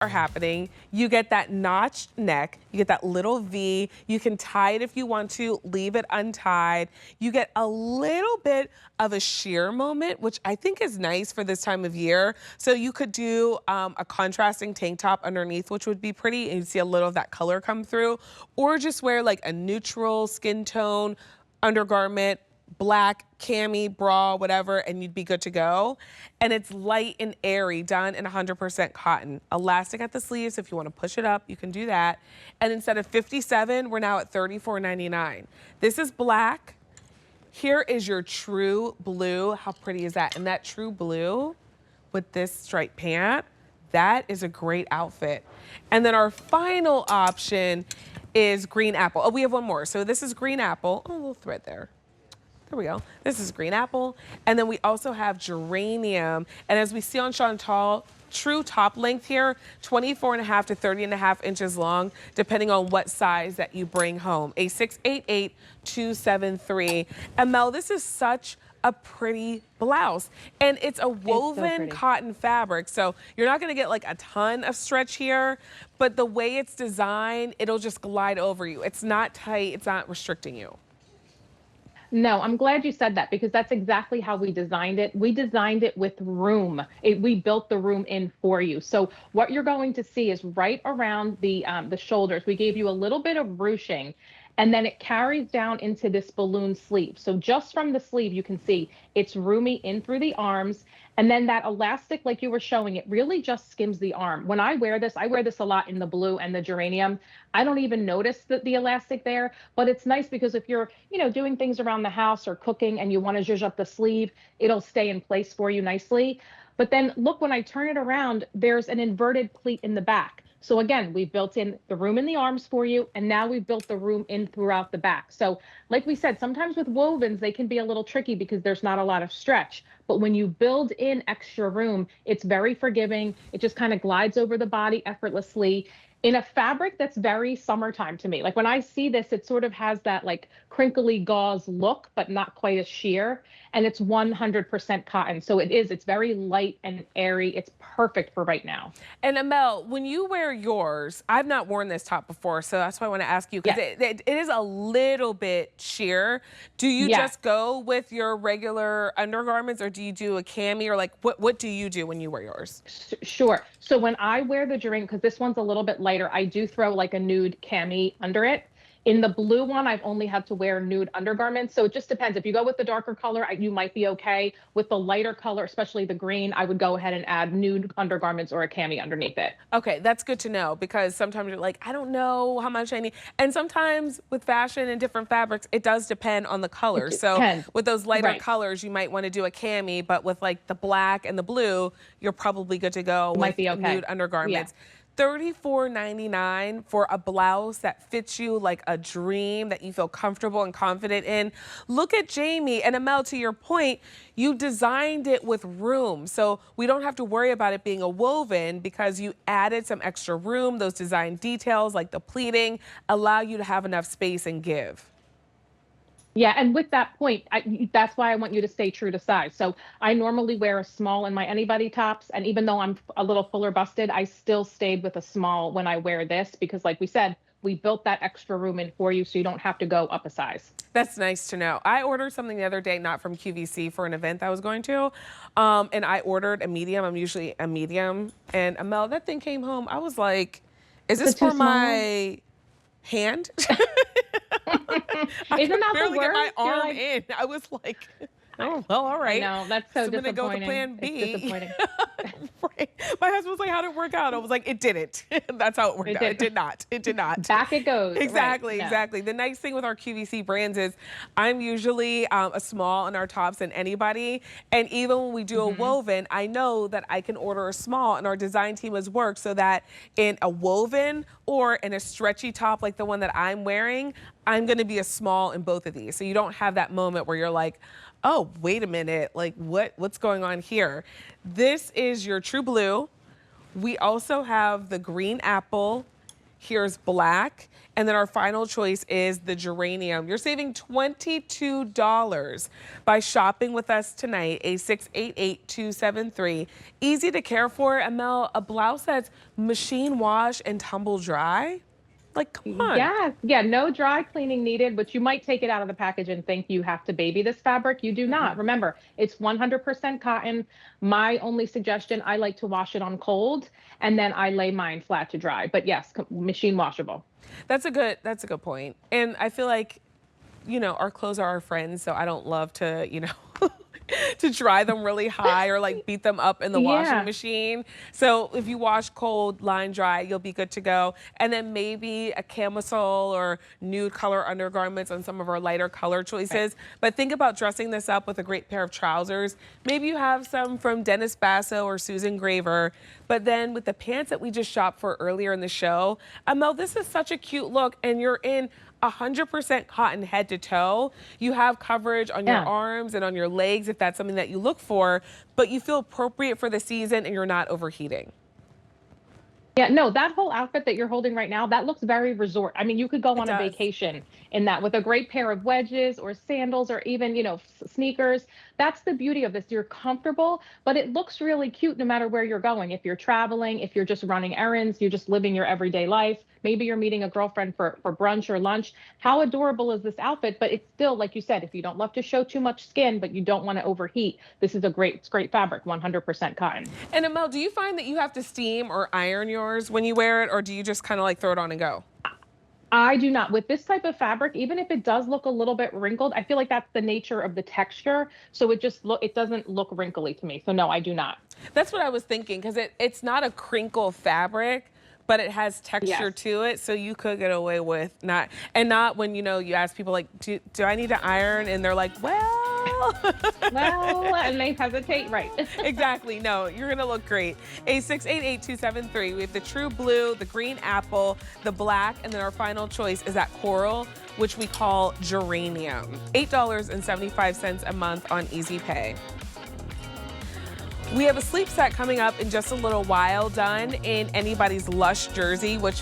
are happening. You get that notched neck, you get that little V, you can tie it if you want to, leave it untied. You get a little bit of a sheer moment, which I think is nice for this time of year. So you could do a contrasting tank top underneath, which would be pretty, and you see a little of that color come through, or just wear like a neutral skin tone undergarment, black cami, bra, whatever, and you'd be good to go. And it's light and airy, done in 100% cotton. Elastic at the sleeves, if you want to push it up, you can do that. And instead of $57, we're now at $34.99. This is black. Here is your true blue. How pretty is that? And that true blue with this striped pant, that is a great outfit. And then our final option is green apple. Oh, we have one more. So this is green apple. Oh, a little thread there. There we go. This is green apple. And then we also have geranium. And as we see on Chantal, true top length here, 24.5 to 30.5 inches long, depending on what size that you bring home. A688-273. And Mel, this is such a pretty blouse. And it's a woven cotton fabric. So you're not gonna get like a ton of stretch here, but the way it's designed, it'll just glide over you. It's not tight, it's not restricting you. No, I'm glad you said that because that's exactly how we designed it. We designed it with room. We built the room in for you. So what you're going to see is right around the shoulders. We gave you a little bit of ruching, and then it carries down into this balloon sleeve. So just from the sleeve, you can see it's roomy in through the arms. And then that elastic, like you were showing, it really just skims the arm. When I wear this a lot in the blue and the geranium. I don't even notice the elastic there, but it's nice because if you're, doing things around the house or cooking and you want to zhuzh up the sleeve, it'll stay in place for you nicely. But then look, when I turn it around, there's an inverted pleat in the back. So again, we've built in the room in the arms for you, and now we've built the room in throughout the back. So like we said, sometimes with wovens, they can be a little tricky because there's not a lot of stretch. But when you build in extra room, it's very forgiving. It just kind of glides over the body effortlessly in a fabric that's very summertime to me. Like when I see this, it sort of has that like crinkly gauze look, but not quite as sheer. And it's 100% cotton. So it's very light and airy. It's perfect for right now. And Amel, when you wear yours, I've not worn this top before, so that's why I want to ask you, because it is a little bit sheer. Do you just go with your regular undergarments, or do you do a cami, or like what do you do when you wear yours? Sure. So when I wear the geranium, because this one's a little bit lighter, I do throw like a nude cami under it. In the blue one, I've only had to wear nude undergarments. So it just depends. If you go with the darker color, you might be okay. With the lighter color, especially the green, I would go ahead and add nude undergarments or a cami underneath it. Okay, that's good to know, because sometimes you're like, I don't know how much I need. And sometimes with fashion and different fabrics, it does depend on the color. So with those lighter colors, you might want to do a cami, but with like the black and the blue, you're probably good to go with nude undergarments. Yeah. $34.99 for a blouse that fits you like a dream, that you feel comfortable and confident in. Look at Jamie and Amel, to your point, you designed it with room. So we don't have to worry about it being a woven because you added some extra room. Those design details like the pleating allow you to have enough space and give. Yeah, and with that point, that's why I want you to stay true to size. So I normally wear a small in my AnyBody tops, and even though I'm a little fuller busted, I still stayed with a small when I wear this because, like we said, we built that extra room in for you so you don't have to go up a size. That's nice to know. I ordered something the other day, not from QVC, for an event that I was going to, and I ordered a medium. I'm usually a medium, and Amel, that thing came home. I was like, is this for my hand? Isn't that barely the word? Get my arm in. I was like, oh, well, all right. No, that's so disappointing. Go with plan B. It's disappointing. Right. My husband was like, how did it work out? I was like, it didn't. That's how it worked out. It did not. It did not. Back it goes. Exactly, exactly. The nice thing with our QVC brands is I'm usually a small in our tops and AnyBody. And even when we do a woven, I know that I can order a small, and our design team has worked so that in a woven or in a stretchy top like the one that I'm wearing, I'm going to be a small in both of these. So you don't have that moment where you're like, oh, wait a minute, like what's going on here? This is your true blue. We also have the green apple Here's black. And then our final choice is the geranium. You're saving $22 by shopping with us tonight, A688-273. Easy to care for. Amel, a blouse that's machine wash and tumble dry? Like, come on. Yes, yeah, no dry cleaning needed, but you might take it out of the package and think you have to baby this fabric. You do not. Remember, it's 100% cotton. My only suggestion, I like to wash it on cold and then I lay mine flat to dry. But yes, machine washable. That's a good point. And I feel like, our clothes are our friends, so I don't love to, to dry them really high or like beat them up in the washing machine. So if you wash cold, line dry, you'll be good to go. And then maybe a camisole or nude color undergarments on some of our lighter color choices. Right. But think about dressing this up with a great pair of trousers. Maybe you have some from Dennis Basso or Susan Graver. But then with the pants that we just shopped for earlier in the show, Amel, this is such a cute look, and you're in 100% cotton head to toe. You have coverage on your arms and on your legs if that's something that you look for, but you feel appropriate for the season and you're not overheating. Yeah, no, that whole outfit that you're holding right now, that looks very resort. I mean, you could go on a vacation in that with a great pair of wedges or sandals or even, sneakers. That's the beauty of this. You're comfortable, but it looks really cute no matter where you're going. If you're traveling, if you're just running errands, you're just living your everyday life. Maybe you're meeting a girlfriend for brunch or lunch. How adorable is this outfit? But it's still, like you said, if you don't love to show too much skin, but you don't want to overheat, this is it's great fabric, 100% cotton. And Amel, do you find that you have to steam or iron yours when you wear it, or do you just kind of like throw it on and go? I do not. With this type of fabric, even if it does look a little bit wrinkled, I feel like that's the nature of the texture. So it doesn't look wrinkly to me. So no, I do not. That's what I was thinking, because it's not a crinkle fabric, but it has texture to it, so you could get away with not when you ask people like, do I need to iron, and they're like, well, and they hesitate, right? Exactly. No, you're gonna look great. A688-273. We have the true blue, the green apple, the black, and then our final choice is that coral, which we call geranium. $8.75 a month on Easy Pay. We have a sleep set coming up in just a little while, done in AnyBody's Lush jersey, which